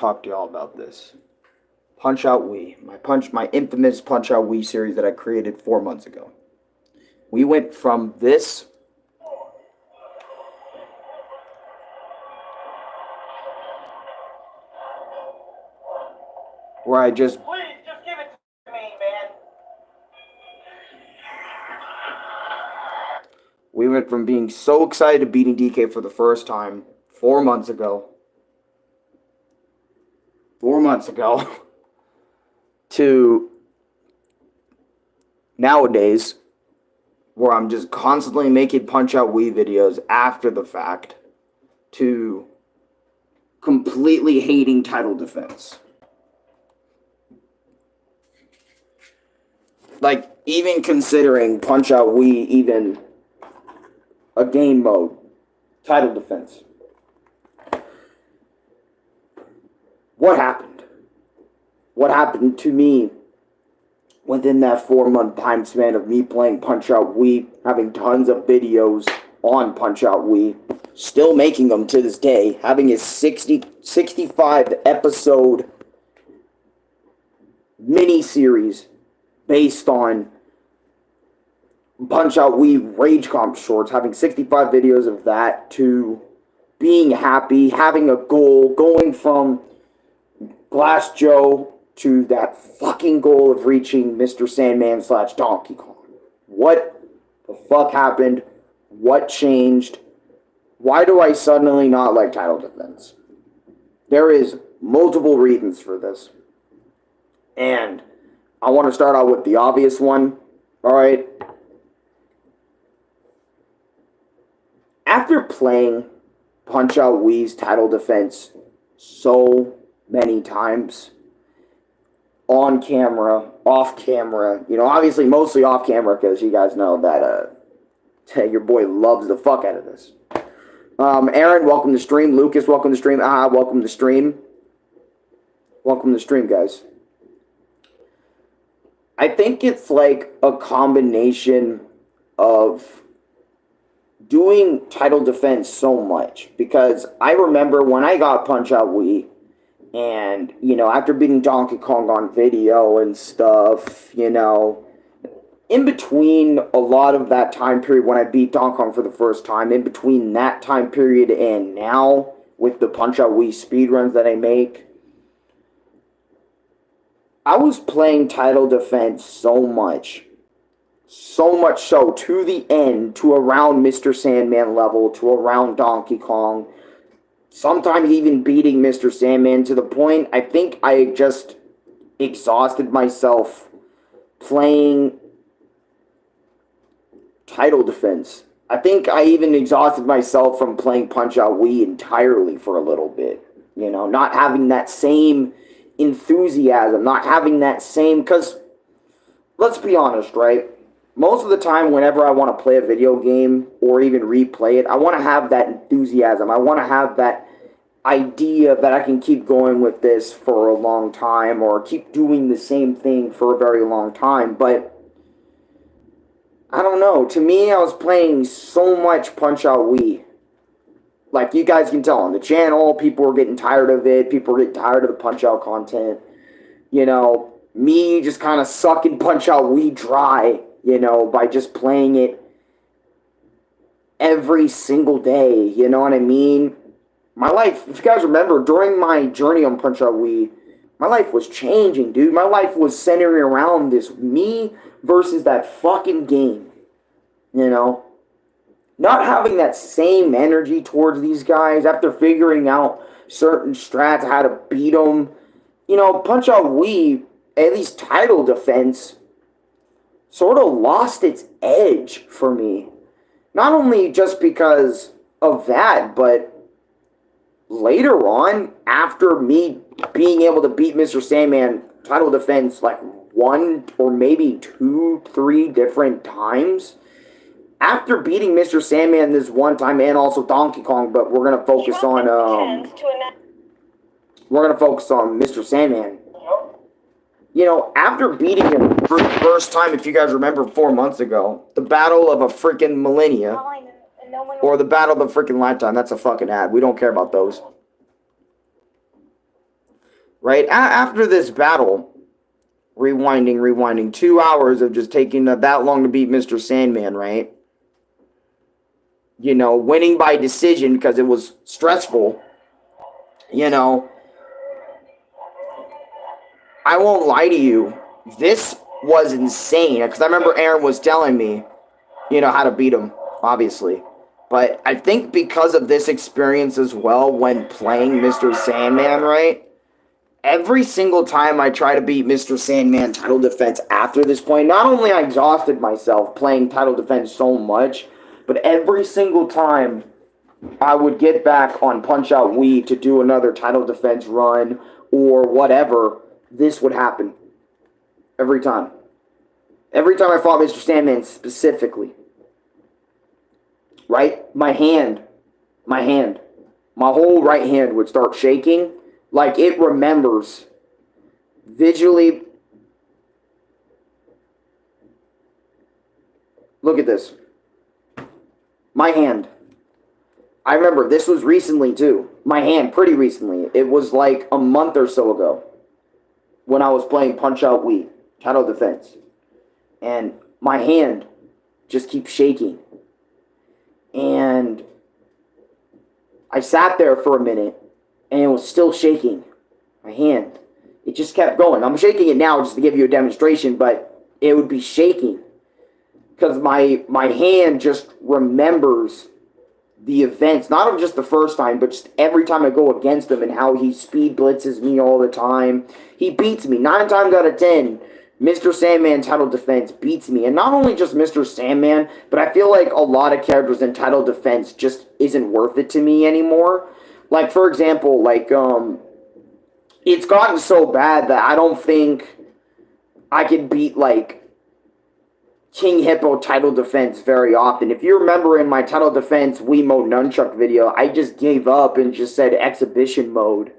talk to y'all about this. Punch-Out Wii. My infamous Punch-Out Wii series that I created 4 months ago. We went from this... where I just... Please, just give it to me, man. We went from being so excited to beating DK for the first time 4 months ago. 4 months ago. To nowadays, where I'm just constantly making Punch-Out Wii videos after the fact, to completely hating title defense. Like, even considering Punch-Out Wii even a game mode, title defense. What happened? What happened to me within that 4-month time span of me playing Punch-Out Wii, having tons of videos on Punch-Out Wii, still making them to this day, having a 65 episode mini-series based on Punch-Out Wii Rage Comp shorts, having 65 videos of that, to being happy, having a goal, going from Glass Joe to that fucking goal of reaching Mr. Sandman / Donkey Kong. What the fuck happened? What changed? Why do I suddenly not like title defense? There is multiple reasons for this. And I want to start out with the obvious one. Alright? After playing Punch-Out Wii's title defense so many times, on camera, off camera, you know, obviously mostly off camera, because you guys know that your boy loves the fuck out of this. Aaron, welcome to stream. Lucas, welcome to stream. Welcome to stream. Welcome to stream, guys. I think it's like a combination of doing title defense so much, because I remember when I got Punch-Out Wii, and, you know, after beating Donkey Kong on video and stuff, you know, in between a lot of that time period when I beat Donkey Kong for the first time, in between that time period and now, with the Punch-Out Wii speedruns that I make, I was playing title defense so much so, to the end, to around Mr. Sandman level, to around Donkey Kong, sometimes even beating Mr. Sandman, to the point I think I just exhausted myself playing title defense. I think I even exhausted myself from playing Punch-Out Wii entirely for a little bit. You know, not having that same enthusiasm, not having that same... Because, let's be honest, right? Most of the time, whenever I want to play a video game, or even replay it, I want to have that enthusiasm. I want to have that idea that I can keep going with this for a long time, or keep doing the same thing for a very long time. But, I don't know. To me, I was playing so much Punch-Out Wii. Like, you guys can tell on the channel, people were getting tired of it. People were getting tired of the Punch-Out content. You know, me just kind of sucking Punch-Out Wii dry, you know, by just playing it every single day, you know what I mean? My life, if you guys remember, during my journey on Punch-Out Wii, my life was changing, dude. My life was centering around this me versus that fucking game, you know? Not having that same energy towards these guys after figuring out certain strats, how to beat them. You know, Punch-Out Wii, at least title defense, sort of lost its edge for me. Not only just because of that, but later on, after me being able to beat Mr. Sandman title defense like 1 or maybe 2, 3 different times, after beating Mr. Sandman this one time, and also Donkey Kong, but we're gonna focus on Mr. Sandman. You know, after beating him for the first time, if you guys remember 4 months ago, the Battle of a freaking Millennia, or the Battle of the freaking Lifetime, that's a fucking ad. We don't care about those. right? After this battle, rewinding, 2 hours of just taking that long to beat Mr. Sandman, right? You know, winning by decision because it was stressful. You know, I won't lie to you. This was insane because I remember Aaron was telling me, you know, how to beat him, obviously. But I think because of this experience as well when playing Mr. Sandman, right? Every single time I try to beat Mr. Sandman title defense after this point, not only I exhausted myself playing title defense so much, but every single time I would get back on Punch Out Wii to do another title defense run or whatever, this would happen. Every time. Every time I fought Mr. Sandman specifically. Right? My whole right hand would start shaking. Like it remembers visually. Look at this. My hand. I remember this was recently too. My hand, pretty recently. It was like a month or so ago when I was playing Punch Out Wii, title defense. And my hand just keeps shaking. And I sat there for a minute and it was still shaking. My hand. It just kept going. I'm shaking it now just to give you a demonstration, but it would be shaking. Because my hand just remembers the events, not of just the first time, but just every time I go against him and how he speed blitzes me all the time. He beats me 9 times out of 10. Mr. Sandman title defense beats me. And not only just Mr. Sandman, but I feel like a lot of characters in title defense just isn't worth it to me anymore. Like, for example, like, it's gotten so bad that I don't think I can beat, like, King Hippo title defense very often. If you remember in my title defense Wiimote Nunchuck video, I just gave up and just said exhibition mode,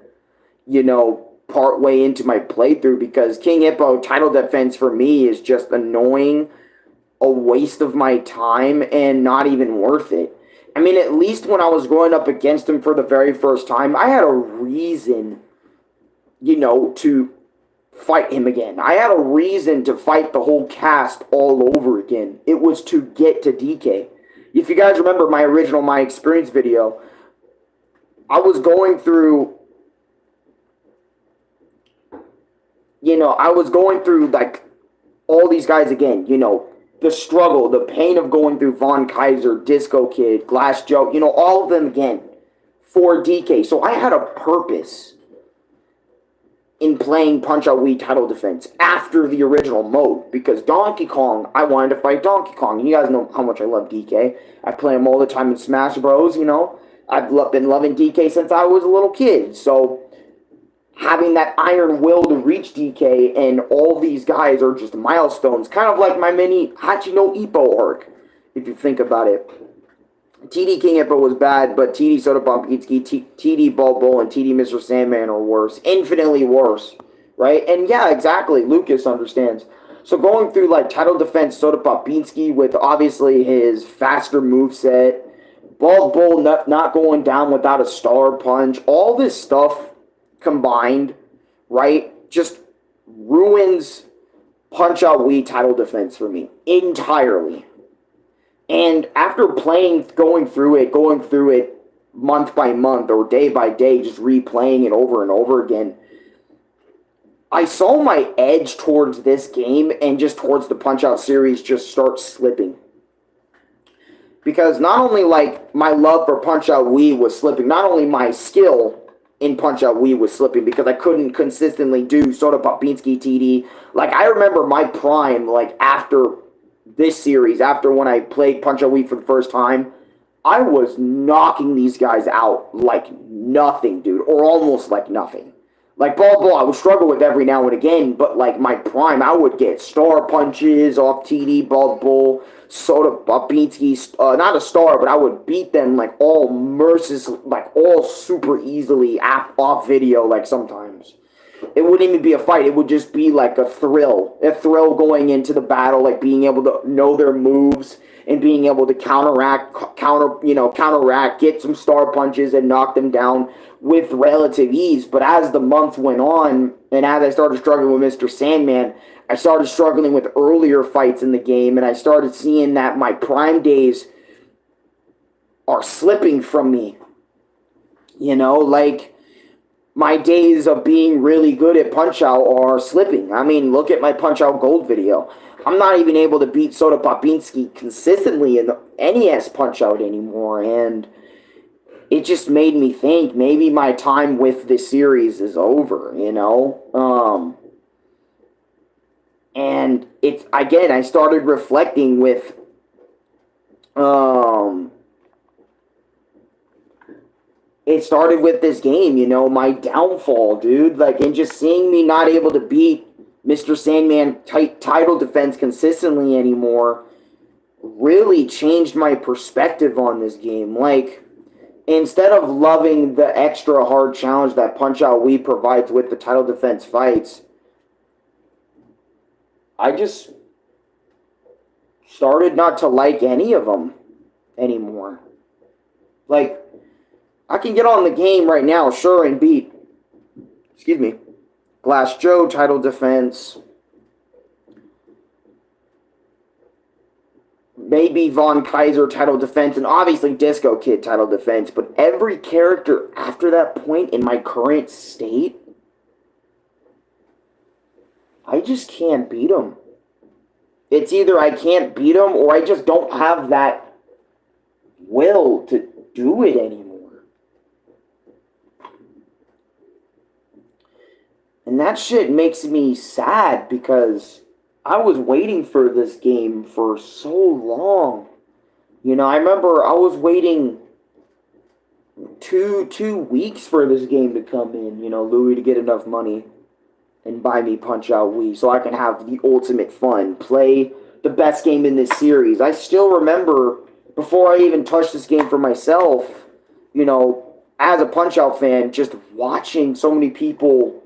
you know, part way into my playthrough because King Hippo title defense for me is just annoying, a waste of my time, and not even worth it. I mean, at least when I was going up against him for the very first time, I had a reason, you know, to fight him again. I had a reason to fight the whole cast all over again. It was to get to DK. If you guys remember my original My Experience video, I was going through, you know, like all these guys again, you know, the struggle, the pain of going through Von Kaiser, Disco Kid, Glass Joe, you know, all of them again for DK. So I had a purpose in playing Punch Out Wii title defense after the original mode because Donkey Kong, I wanted to fight Donkey Kong. And you guys know how much I love DK. I play him all the time in Smash Bros, you know. I've been loving DK since I was a little kid. So having that iron will to reach DK and all these guys are just milestones. Kind of like my mini Hachi no Ippo arc, if you think about it. TD King Hippo was bad, but TD Soda Bombitsky, TD Ball Bull, and TD Mr. Sandman are worse. Infinitely worse. Right? And yeah, exactly. Lucas understands. So going through like title defense Soda Bombitsky with obviously his faster moveset, Ball Bull not going down without a star punch, all this stuff combined, right, just ruins Punch Out Wii title defense for me entirely. And after going through it month by month or day by day, just replaying it over and over again, I saw my edge towards this game and just towards the Punch Out series just start slipping. Because not only like my love for Punch Out Wii was slipping, not only my skill in Punch Out Wii was slipping because I couldn't consistently do Soda Popinski TD. Like, I remember my prime, like, after this series, after when I played Punch Out Wii for the first time, I was knocking these guys out like nothing, dude, or almost like nothing. Like, Ball, I would struggle with every now and again, but, like, my prime, I would get star punches off TD, Ball, Soda Babinski, not a star, but I would beat them, like, all like, all super easily off video, like, sometimes. It wouldn't even be a fight. It would just be, like, a thrill going into the battle, like, being able to know their moves and being able to counteract, get some star punches and knock them down with relative ease. But as the month went on, and as I started struggling with Mr. Sandman, I started struggling with earlier fights in the game, and I started seeing that my prime days are slipping from me. You know, like, my days of being really good at Punch-Out are slipping. I mean, look at my Punch-Out Gold video. I'm not even able to beat Soda Popinski consistently in the NES Punch-Out anymore, and it just made me think maybe my time with this series is over, you know? And it's, again, I started reflecting with, it started with this game, you know, my downfall, dude. Like, and just seeing me not able to beat Mr. Sandman title defense consistently anymore really changed my perspective on this game. Like, instead of loving the extra hard challenge that Punch-Out Wii provides with the title defense fights, I just started not to like any of them anymore. Like, I can get on the game right now, sure, and beat, Glass Joe title defense, maybe Von Kaiser title defense, and obviously Disco Kid title defense, but every character after that point in my current state, I just can't beat them. It's either I can't beat them or I just don't have that will to do it anymore. And that shit makes me sad because I was waiting for this game for so long. You know, I remember I was waiting two weeks for this game to come in, you know, Louis to get enough money and buy me Punch-Out Wii so I can have the ultimate fun, play the best game in this series. I still remember, before I even touched this game for myself, you know, as a Punch-Out fan, just watching so many people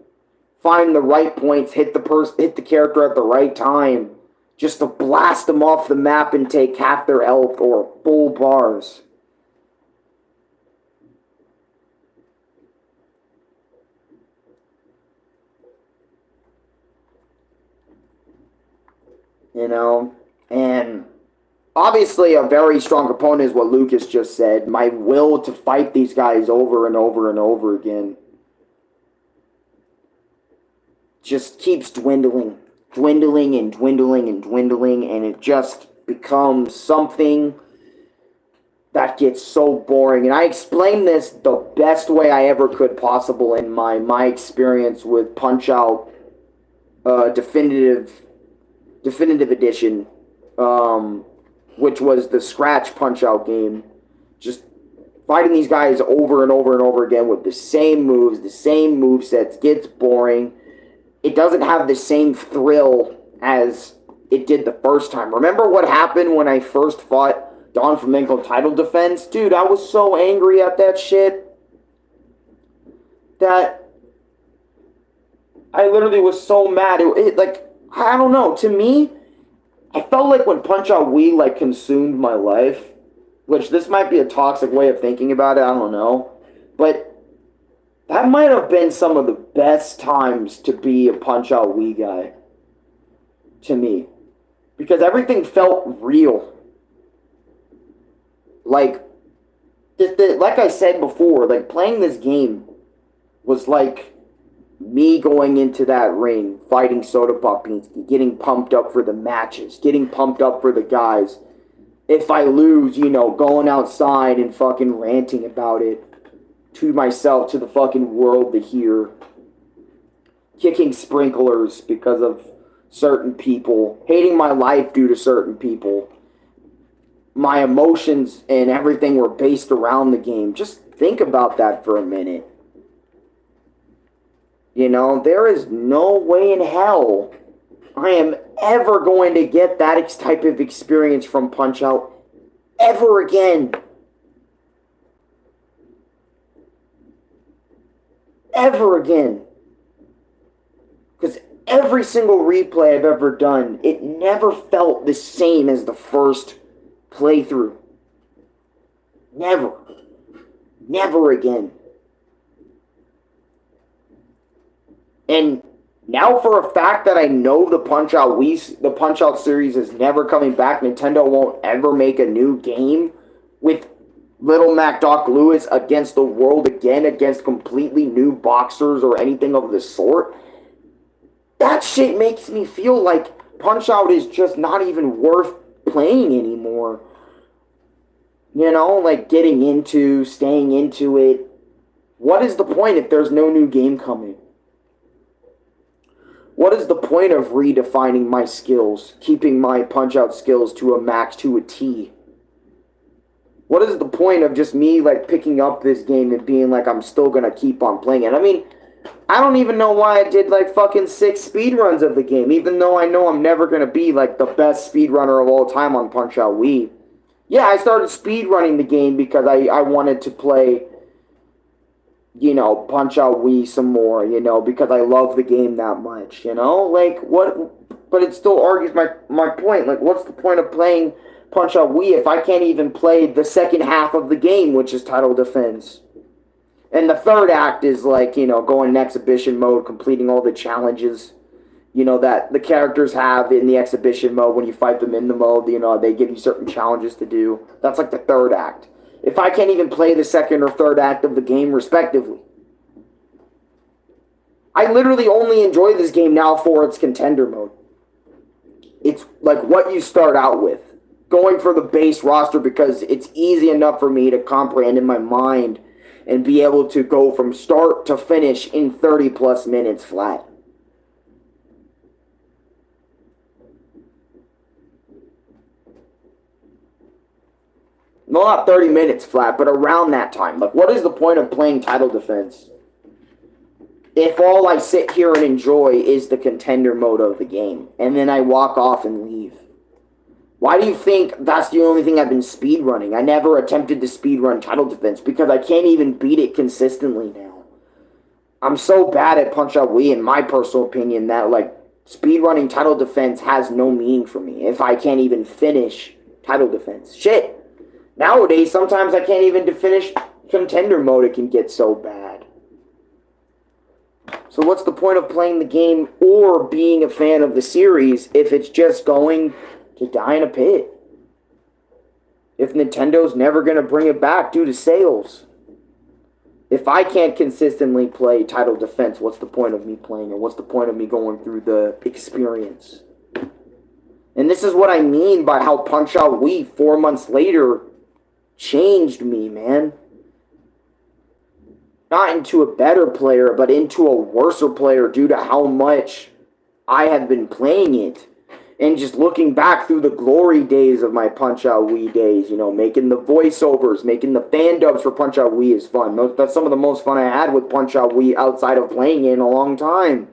find the right points, hit the character at the right time, just to blast them off the map and take half their health or full bars. You know, and obviously a very strong opponent is what Lucas just said. My will to fight these guys over and over and over again just keeps dwindling and dwindling and dwindling, and it just becomes something that gets so boring. And I explained this the best way I ever could possible in my experience with Punch-Out Definitive Edition, which was the Scratch Punch-Out game. Just fighting these guys over and over and over again with the same moves, the same movesets, gets boring. It doesn't have the same thrill as it did the first time. Remember what happened when I first fought Don Flamenco title defense? Dude, I was so angry at that shit that I literally was so mad. Like, I don't know. To me, I felt like when Punch-Out Wii, like, consumed my life, which this might be a toxic way of thinking about it, I don't know, but that might have been some of the best times to be a Punch-Out Wii guy, to me, because everything felt real. Like, like I said before, like, playing this game was like me going into that ring, fighting Soda Popinski, getting pumped up for the matches, getting pumped up for the guys. If I lose, you know, going outside and fucking ranting about it to myself, to the fucking world to hear. Kicking sprinklers because of certain people. Hating my life due to certain people. My emotions and everything were based around the game. Just think about that for a minute. You know, there is no way in hell I am ever going to get that type of experience from Punch-Out ever again. Ever again. Because every single replay I've ever done, it never felt the same as the first playthrough. Never. Never again. And now for a fact that I know the Punch-Out series is never coming back, Nintendo won't ever make a new game with Little Mac Doc Lewis against the world again, against completely new boxers or anything of the sort. That shit makes me feel like Punch-Out is just not even worth playing anymore. You know, like getting into, staying into it. What is the point if there's no new game coming? What is the point of redefining my skills, keeping my Punch-Out skills to a max, to a T? What is the point of just me, like, picking up this game and being like, I'm still gonna keep on playing it? I mean, I don't even know why I did, like, fucking 6 speedruns of the game, even though I know I'm never gonna be, like, the best speedrunner of all time on Punch-Out Wii. Yeah, I started speedrunning the game because I wanted to play, you know, Punch-Out Wii some more, you know, because I love the game that much, you know? Like, what? But it still argues my point. Like, what's the point of playing Punch-Out Wii if I can't even play the second half of the game, which is Title Defense? And the third act is, like, you know, going in exhibition mode, completing all the challenges, you know, that the characters have in the exhibition mode when you fight them in the mode. You know, they give you certain challenges to do. That's like the third act. If I can't even play the second or third act of the game, respectively. I literally only enjoy this game now for its contender mode. It's like what you start out with. Going for the base roster because it's easy enough for me to comprehend in my mind and be able to go from start to finish in 30 plus minutes flat. No, not 30 minutes flat, but around that time. Like, what is the point of playing Title Defense if all I sit here and enjoy is the contender mode of the game, and then I walk off and leave? Why do you think that's the only thing I've been speedrunning? I never attempted to speedrun Title Defense because I can't even beat it consistently now. I'm so bad at Punch-Out Wii, in my personal opinion, that, like, speedrunning Title Defense has no meaning for me if I can't even finish Title Defense. Shit! Nowadays, sometimes I can't even finish contender mode. It can get so bad. So what's the point of playing the game or being a fan of the series if it's just going to die in a pit? If Nintendo's never going to bring it back due to sales. If I can't consistently play Title Defense, what's the point of me playing it? What's the point of me going through the experience? And this is what I mean by how Punch-Out Wii 4 months later changed me, man. Not into a better player, but into a worser player due to how much I have been playing it. And just looking back through the glory days of my Punch-Out Wii days, you know, making the voiceovers, making the fan dubs for Punch-Out Wii is fun. That's some of the most fun I had with Punch-Out Wii outside of playing it in a long time.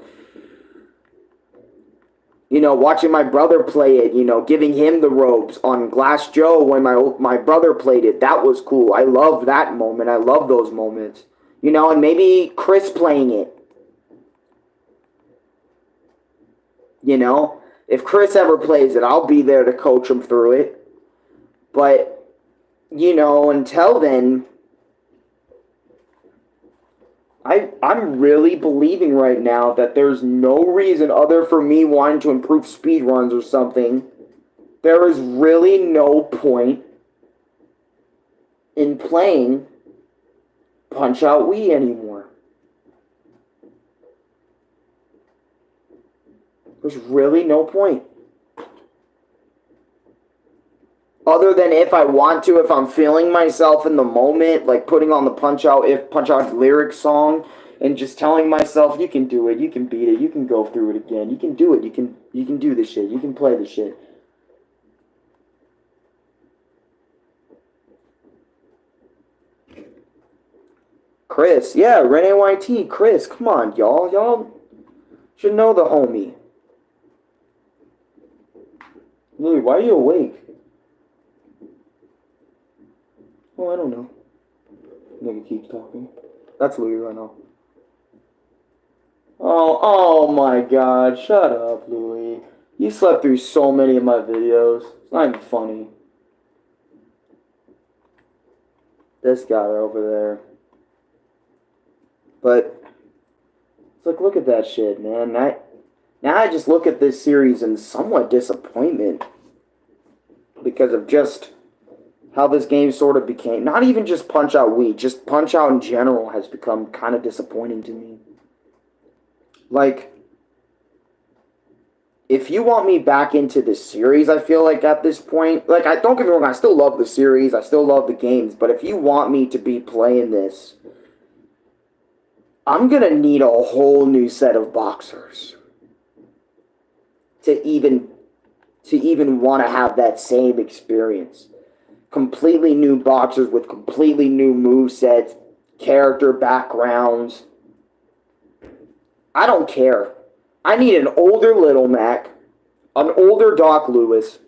You know, watching my brother play it, you know, giving him the ropes on Glass Joe when my brother played it. That was cool. I love that moment. I love those moments. You know, and maybe Chris playing it. You know, if Chris ever plays it, I'll be there to coach him through it. But, you know, until then, I'm really believing right now that there's no reason other for me wanting to improve speedruns or something. There is really no point in playing Punch-Out Wii anymore. There's really no point. Other than if I want to, if I'm feeling myself in the moment, like putting on the Punch-Out lyrics song and just telling myself, you can do it, you can beat it, you can go through it again, you can do it, you can do this shit, you can play this shit. Chris, yeah, Rene YT, Chris, come on, y'all. Y'all should know the homie. Louis, why are you awake? Oh, I don't know. Nigga keeps talking. That's Louis right now. Oh my god, shut up, Louis. You slept through so many of my videos. It's not even funny. This guy over there. But it's like, look at that shit, man. Now I just look at this series in somewhat disappointment because of just how this game sort of became. Not even just Punch-Out Wii, just Punch-Out in general has become kind of disappointing to me. Like, if you want me back into this series, I feel like at this point, like, don't get me wrong, I still love the series, I still love the games, but if you want me to be playing this, I'm gonna need a whole new set of boxers to even want to have that same experience. Completely new boxers with completely new movesets, character backgrounds. I don't care. I need an older Little Mac, an older Doc Lewis,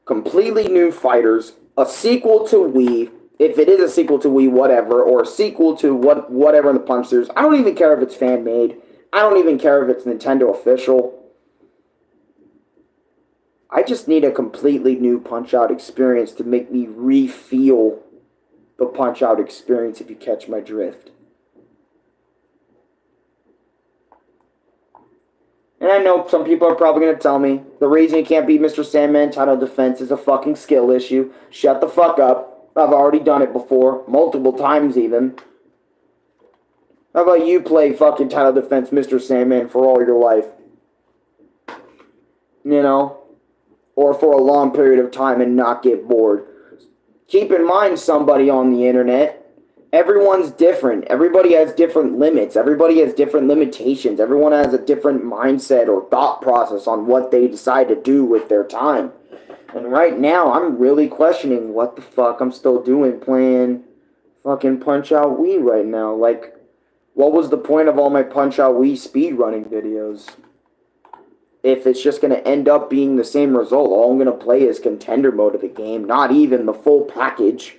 completely new fighters, a sequel to Wii, if it is a sequel to Wii, whatever, or a sequel to whatever in the Punch series. I don't even care if it's fan-made. I don't even care if it's Nintendo official. I just need a completely new Punch-Out experience to make me re-feel the Punch-Out experience, if you catch my drift. And I know some people are probably going to tell me the reason you can't beat Mr. Sandman title defense is a fucking skill issue. Shut the fuck up. I've already done it before. Multiple times even. How about you play fucking title defense Mr. Sandman for all your life? You know? Or for a long period of time and not get bored. Keep in mind, somebody on the internet, everyone's different. Everybody has different limits. Everybody has different limitations. Everyone has a different mindset or thought process on what they decide to do with their time. And right now, I'm really questioning what the fuck I'm still doing playing fucking Punch-Out Wii right now. Like, what was the point of all my Punch-Out Wii speedrunning videos? If it's just going to end up being the same result, all I'm going to play is contender mode of the game, not even the full package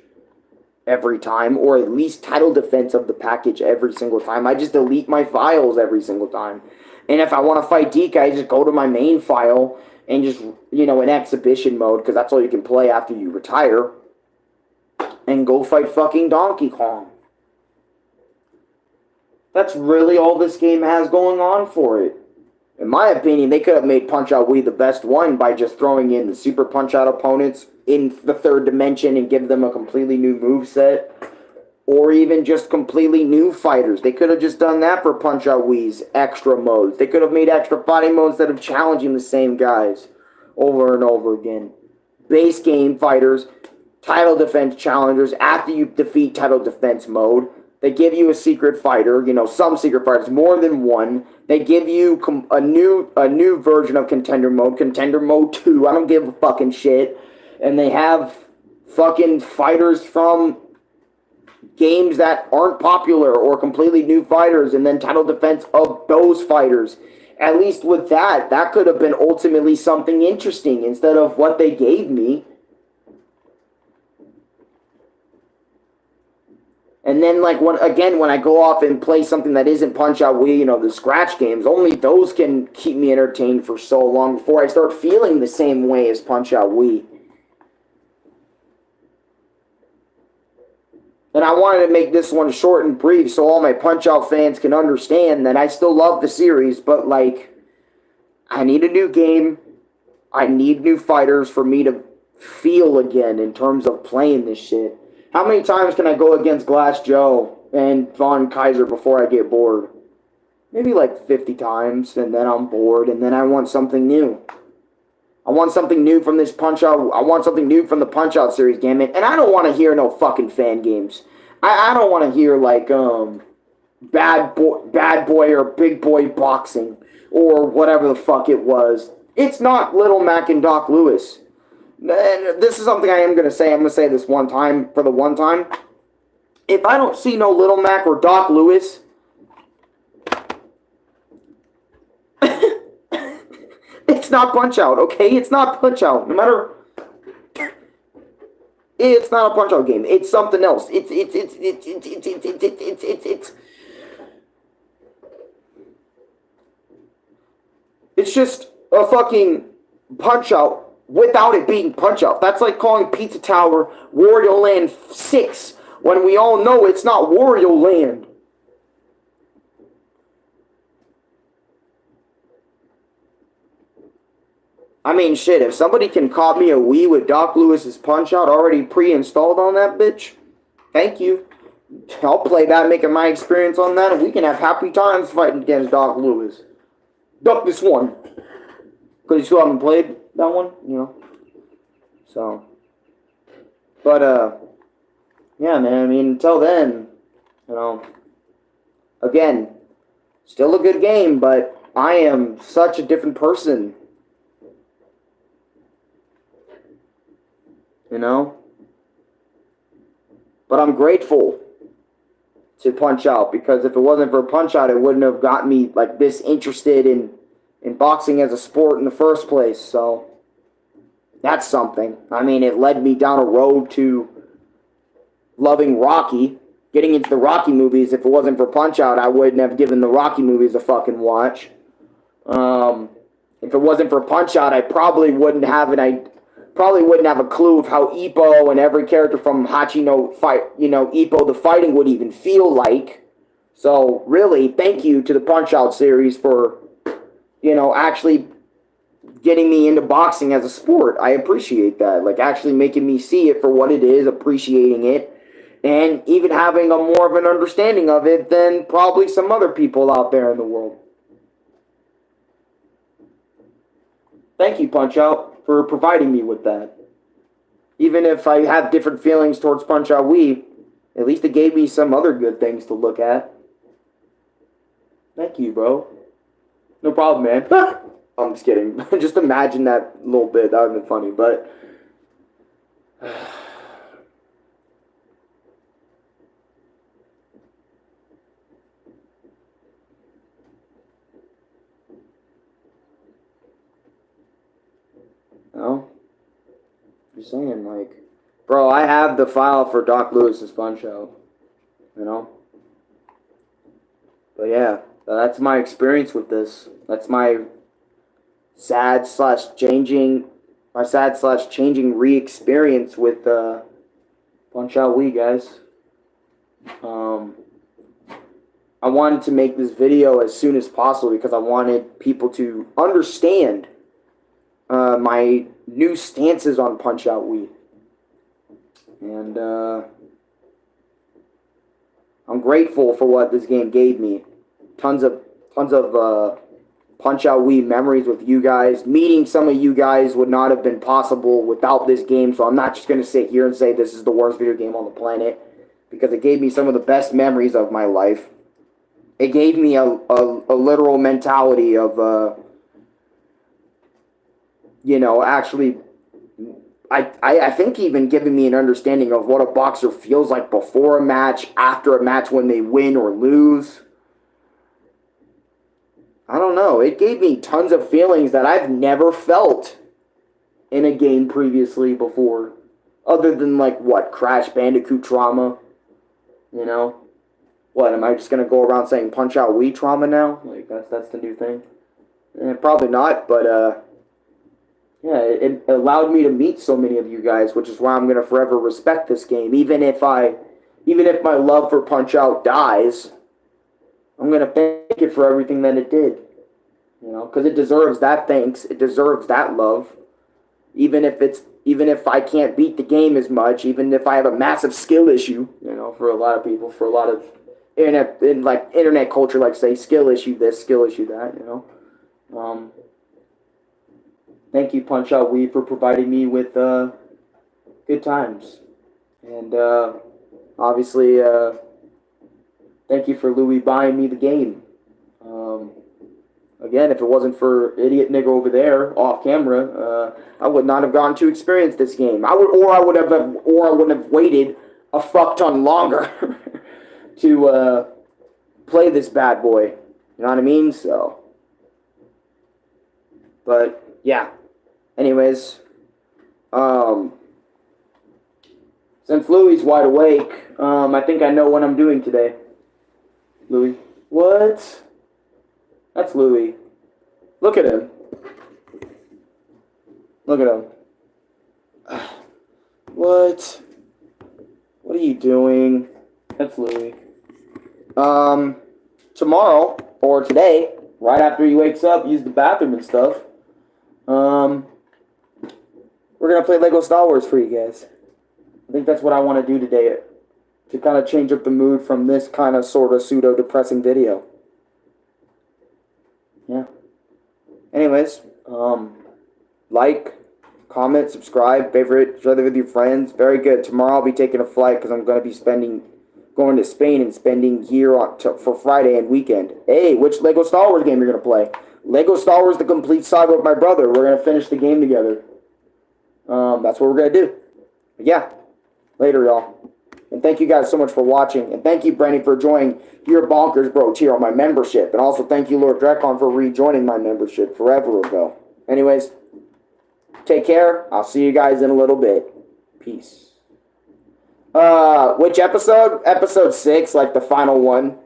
every time, or at least title defense of the package every single time. I just delete my files every single time. And if I want to fight DK, I just go to my main file and just, you know, in exhibition mode, because that's all you can play after you retire, and go fight fucking Donkey Kong. That's really all this game has going on for it. In my opinion, they could have made Punch-Out Wii the best one by just throwing in the Super Punch-Out opponents in the third dimension and give them a completely new moveset. Or even just completely new fighters. They could have just done that for Punch-Out Wii's extra modes. They could have made extra fighting modes instead of challenging the same guys over and over again. Base game fighters, title defense challengers after you defeat title defense mode. They give you a secret fighter, you know, some secret fighters, more than one. They give you a new version of Contender Mode 2. I don't give a fucking shit. And they have fucking fighters from games that aren't popular or completely new fighters, and then title defense of those fighters. At least with that, that could have been ultimately something interesting instead of what they gave me. And then, like, when I go off and play something that isn't Punch-Out Wii, you know, the scratch games, only those can keep me entertained for so long before I start feeling the same way as Punch-Out Wii. And I wanted to make this one short and brief so all my Punch-Out fans can understand that I still love the series, but, like, I need a new game. I need new fighters for me to feel again in terms of playing this shit. How many times can I go against Glass Joe and Von Kaiser before I get bored? Maybe like 50 times, and then I'm bored, and then I want something new. I want something new from this Punch-Out. I want something new from the Punch-Out series, damn it. And I don't want to hear no fucking fan games. I don't want to hear, like, Bad Boy or Big Boy Boxing or whatever the fuck it was. It's not Little Mac and Doc Lewis. And this is something I am going to say. I'm going to say this one time, for the one time. If I don't see no Little Mac or Doc Lewis, it's not Punch-Out, okay? It's not Punch-Out. No matter... It's not a Punch-Out game. It's something else. It's just a fucking Punch-Out without it being Punch-Out. That's like calling Pizza Tower Wario Land 6 when we all know it's not Wario Land. I mean, shit, if somebody can cop me a Wii with Doc Lewis's Punch-Out already pre-installed on that bitch, thank you. I'll play that, make it my experience on that, and we can have happy times fighting against Doc Lewis. Duck this one. Because you still haven't played that one, you know. So. But, yeah, man, I mean, until then, you know. Again, still a good game, but I am such a different person. You know? But I'm grateful to Punch-Out, because if it wasn't for Punch-Out, it wouldn't have got me like this interested in boxing as a sport in the first place. So that's something. I mean, it led me down a road to loving Rocky, getting into the Rocky movies. If it wasn't for Punch-Out, I wouldn't have given the Rocky movies a fucking watch. If it wasn't for Punch-Out, I probably wouldn't have a clue of how Ippo and every character from Hachino Ippo the fighting would even feel like. So really, thank you to the Punch-Out series for, actually getting me into boxing as a sport. I appreciate that. Like, actually making me see it for what it is, appreciating it, and even having a more of an understanding of it than probably some other people out there in the world. Thank you, Punch-Out, for providing me with that. Even if I have different feelings towards Punch-Out Wii, at least it gave me some other good things to look at. Thank you, bro. No problem, man. I'm just kidding. Just imagine that little bit. That would have been funny, but... No? Just saying, like... Bro, I have the file for Doc Lewis's Punch-Out. You know? But yeah, that's my experience with this. That's my sad/changing re-experience with Punch-Out Wii, guys. I wanted to make this video as soon as possible because I wanted people to understand my new stances on Punch-Out Wii. And I'm grateful for what this game gave me. Tons of Punch-Out Wii memories with you guys. Meeting some of you guys would not have been possible without this game, so I'm not just going to sit here and say this is the worst video game on the planet, because it gave me some of the best memories of my life. It gave me a literal mentality of, actually... I think even giving me an understanding of what a boxer feels like before a match, after a match, when they win or lose. I don't know. It gave me tons of feelings that I've never felt in a game previously before. Other than, like, what? Crash Bandicoot trauma? You know? What, am I just going to go around saying Punch-Out Wii trauma now? Like, that's the new thing? Probably not, but, yeah, it allowed me to meet so many of you guys, which is why I'm gonna forever respect this game. Even if my love for Punch-Out dies, I'm gonna thank it for everything that it did. You know, because it deserves that thanks. It deserves that love. Even if I can't beat the game as much, even if I have a massive skill issue, you know, for a lot of people, for a lot of internet culture, like say skill issue this, skill issue that, you know. Thank you, Punch-Out Wii, for providing me with good times. And obviously, thank you for Louis buying me the game. Again, if it wasn't for idiot nigga over there off camera, I would not have gotten to experience this game. I wouldn't have waited a fuck ton longer to play this bad boy. You know what I mean? So, but yeah. Anyways, since Louie's wide awake, I think I know what I'm doing today. Louie. What? That's Louie. Look at him. Look at him. What? What are you doing? That's Louis. Tomorrow, or today, right after he wakes up, use the bathroom and stuff, we're going to play Lego Star Wars for you guys. I think that's what I want to do today, to kind of change up the mood from this kind of sort of pseudo-depressing video. Yeah. Anyways, like, comment, subscribe, favorite, share it with your friends. Very good. Tomorrow I'll be taking a flight because I'm going to be going to Spain and spending here for Friday and weekend. Hey, which Lego Star Wars game you're going to play? Lego Star Wars The Complete Saga with my brother. We're going to finish the game together. That's what we're going to do. But yeah. Later, y'all. And thank you guys so much for watching. And thank you, Brenny, for joining your Bonkers Bro tier on my membership. And also thank you, Lord Drekon, for rejoining my membership forever ago. Anyways, take care. I'll see you guys in a little bit. Peace. Which episode? Episode 6, like the final one.